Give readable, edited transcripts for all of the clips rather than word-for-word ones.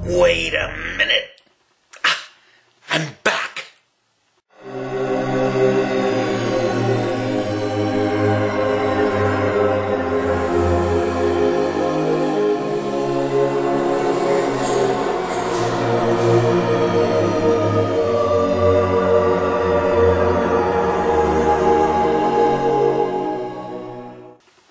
Wait a minute. I'm back.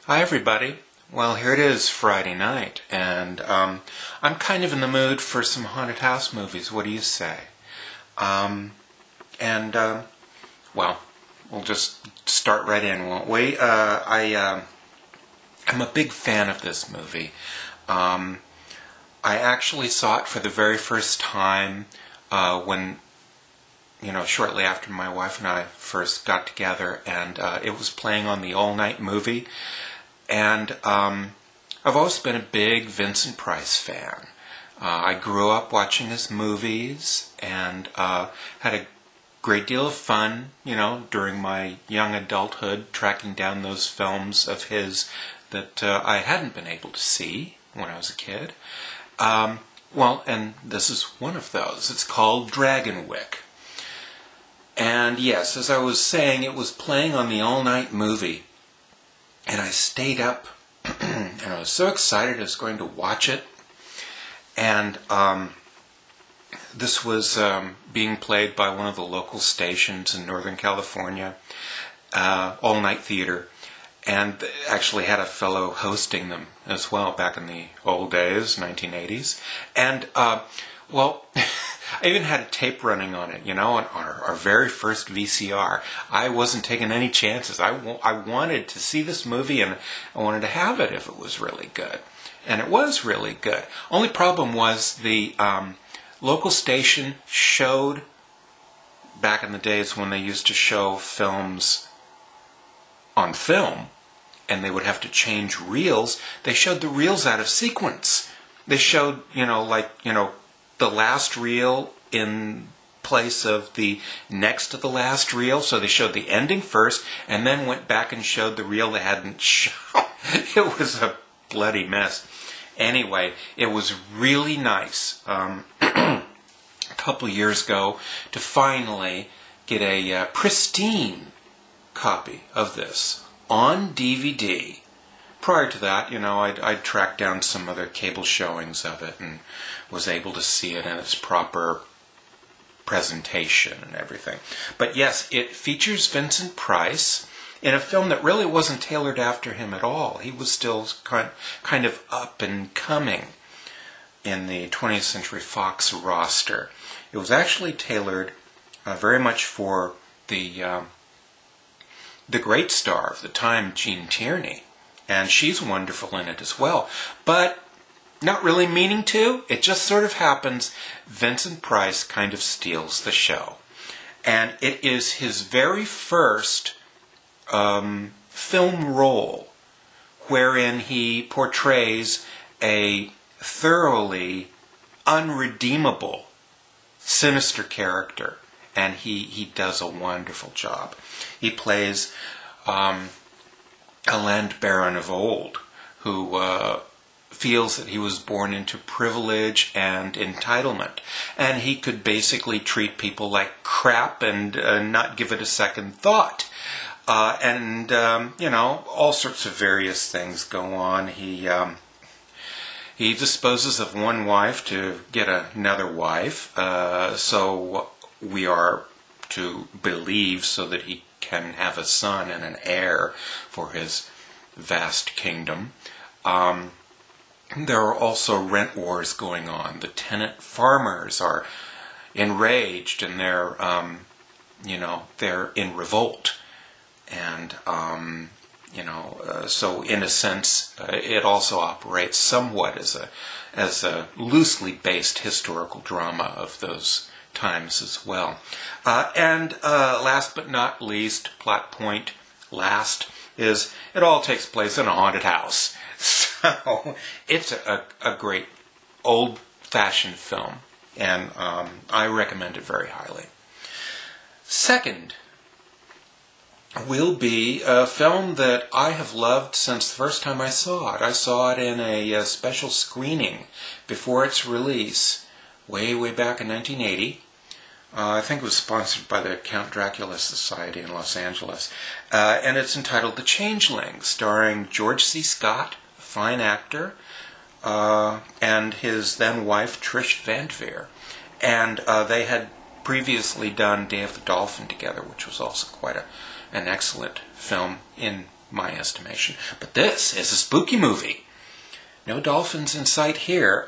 Hi everybody. Well, here it is, Friday night, and I'm kind of in the mood for some haunted house movies. What do you say? Well, we'll just start right in, won't we? I'm a big fan of this movie. I actually saw it for the very first time when, shortly after my wife and I first got together, and it was playing on the all-night movie. And I've always been a big Vincent Price fan. I grew up watching his movies and had a great deal of fun, during my young adulthood, tracking down those films of his that I hadn't been able to see when I was a kid. And this is one of those. It's called Dragonwyck. And yes, as I was saying, it was playing on the all-night movie. And I stayed up, and I was so excited I was going to watch it. And this was being played by one of the local stations in Northern California, all-night theater, and actually had a fellow hosting them as well back in the old days, 1980s. And, I even had a tape running on it, on our very first VCR. I wasn't taking any chances. I wanted to see this movie, and I wanted to have it if it was really good. And it was really good. Only problem was the local station showed, back in the days when they used to show films on film, and they would have to change reels, they showed the reels out of sequence. They showed, the last reel in place of the next to the last reel. So they showed the ending first and then went back and showed the reel they hadn't shown. It was a bloody mess. Anyway, it was really nice a couple years ago to finally get a pristine copy of this on DVD. Prior to that, I'd tracked down some other cable showings of it and was able to see it in its proper presentation and everything. But yes, it features Vincent Price in a film that really wasn't tailored after him at all. He was still kind of up and coming in the 20th Century Fox roster. It was actually tailored very much for the great star of the time, Gene Tierney. And she's wonderful in it as well. But not really meaning to. It just sort of happens. Vincent Price kind of steals the show. And it is his very first film role wherein he portrays a thoroughly unredeemable, sinister character. And he does a wonderful job. He plays a land baron of old who feels that he was born into privilege and entitlement, and he could basically treat people like crap and not give it a second thought. All sorts of various things go on. He disposes of one wife to get another wife, so we are to believe, so that he can have a son and an heir for his vast kingdom. There are also rent wars going on. The tenant farmers are enraged, and they're in revolt. And, so in a sense, it also operates somewhat as a loosely based historical drama of those times as well. Last but not least, plot point last, is it all takes place in a haunted house. So it's a great old-fashioned film, and I recommend it very highly. Second will be a film that I have loved since the first time I saw it. I saw it in a special screening before its release, way back in 1980. I think it was sponsored by the Count Dracula Society in Los Angeles. And it's entitled The Changeling, starring George C. Scott, a fine actor, and his then wife, Trish Van Veer. And they had previously done Day of the Dolphin together, which was also quite an excellent film in my estimation. But this is a spooky movie. No dolphins in sight here.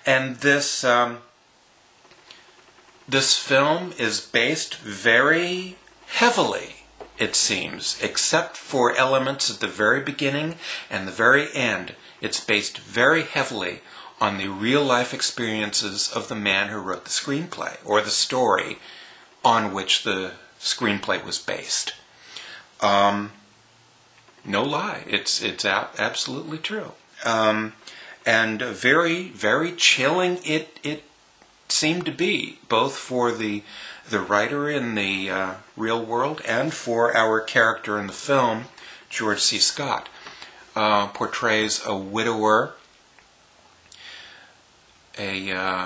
And this film is based very heavily, it seems, except for elements at the very beginning and the very end. It's based very heavily on the real-life experiences of the man who wrote the screenplay, or the story on which the screenplay was based. No lie, it's absolutely true. And very, very chilling it seemed to be, both for the writer in the real world and for our character in the film. George C. Scott portrays a widower,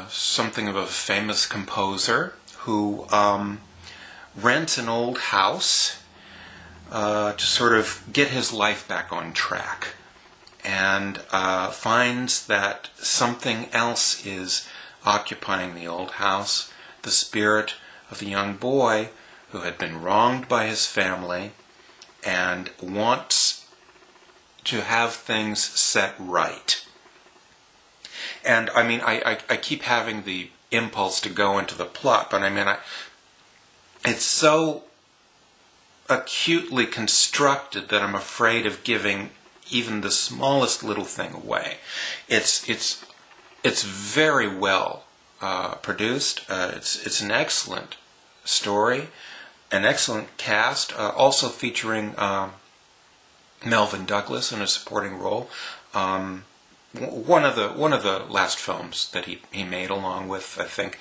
something of a famous composer who rents an old house to sort of get his life back on track, and finds that something else is occupying the old house, the spirit of the young boy who had been wronged by his family and wants to have things set right. And I mean, I keep having the impulse to go into the plot, but I mean, it's so acutely constructed that I'm afraid of giving even the smallest little thing away. It's very well produced. It's an excellent story, an excellent cast, also featuring Melvyn Douglas in a supporting role. One of the last films that he made, along with, I think,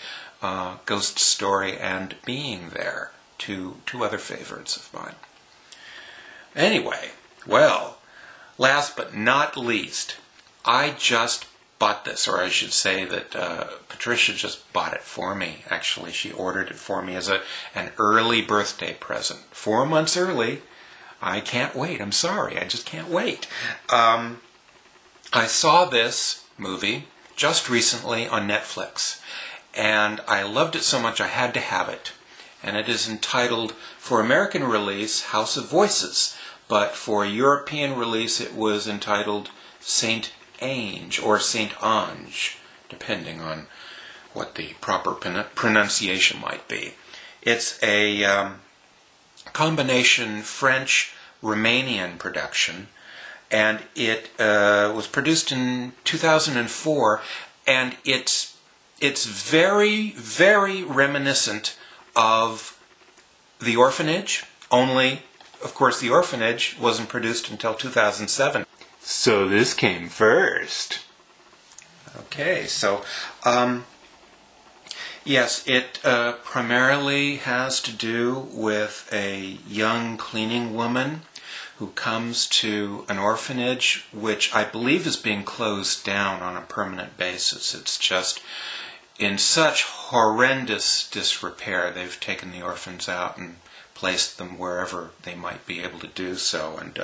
Ghost Story and Being There, two other favorites of mine. Anyway, well, last but not least, I just bought this, or I should say that Patricia just bought it for me. Actually, she ordered it for me as an early birthday present. 4 months early. I can't wait. I'm sorry. I just can't wait. I saw this movie just recently on Netflix, and I loved it so much I had to have it. And it is entitled, for American release, House of Voices, but for European release it was entitled Saint Ange, or Saint Ange, depending on what the proper pronunciation might be. It's a combination French-Romanian production, and it was produced in 2004, and it's very, very reminiscent of The Orphanage, only, of course, The Orphanage wasn't produced until 2007. So this came first. Okay, so, yes, it primarily has to do with a young cleaning woman who comes to an orphanage, which I believe is being closed down on a permanent basis. It's just in such horrendous disrepair. They've taken the orphans out and placed them wherever they might be able to do so. And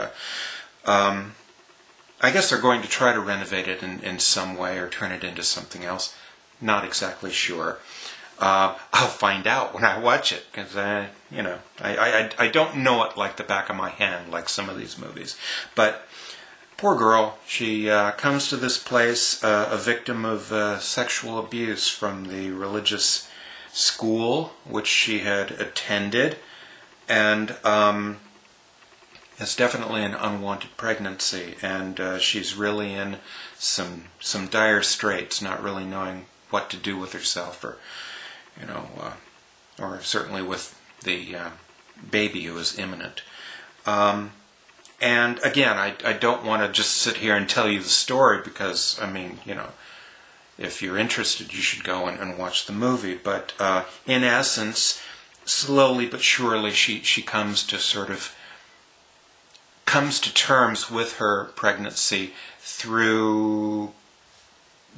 I guess they're going to try to renovate it in some way or turn it into something else. Not exactly sure. I'll find out when I watch it, because I don't know it like the back of my hand, like some of these movies. But poor girl, she comes to this place a victim of sexual abuse from the religious school which she had attended, and it's definitely an unwanted pregnancy, and she's really in some dire straits, not really knowing what to do with herself, or certainly with the baby who is imminent. And again, I don't want to just sit here and tell you the story, because, I mean, if you're interested, you should go and watch the movie. But in essence, slowly but surely she comes to terms with her pregnancy through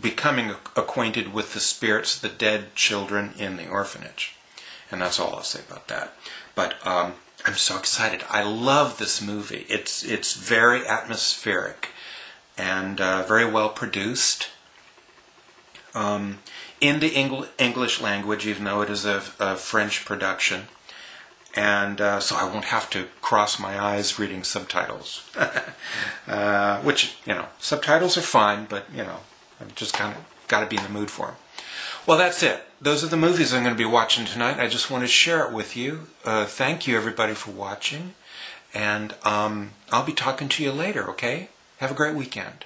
becoming acquainted with the spirits of the dead children in the orphanage. And that's all I'll say about that. But I'm so excited. I love this movie. It's very atmospheric and very well produced. In the English language, even though it is a French production. And so I won't have to cross my eyes reading subtitles. Which, subtitles are fine, but, I've just kind of got to be in the mood for them. Well, that's it. Those are the movies I'm going to be watching tonight. I just wanted to share it with you. Thank you, everybody, for watching. And I'll be talking to you later, okay? Have a great weekend.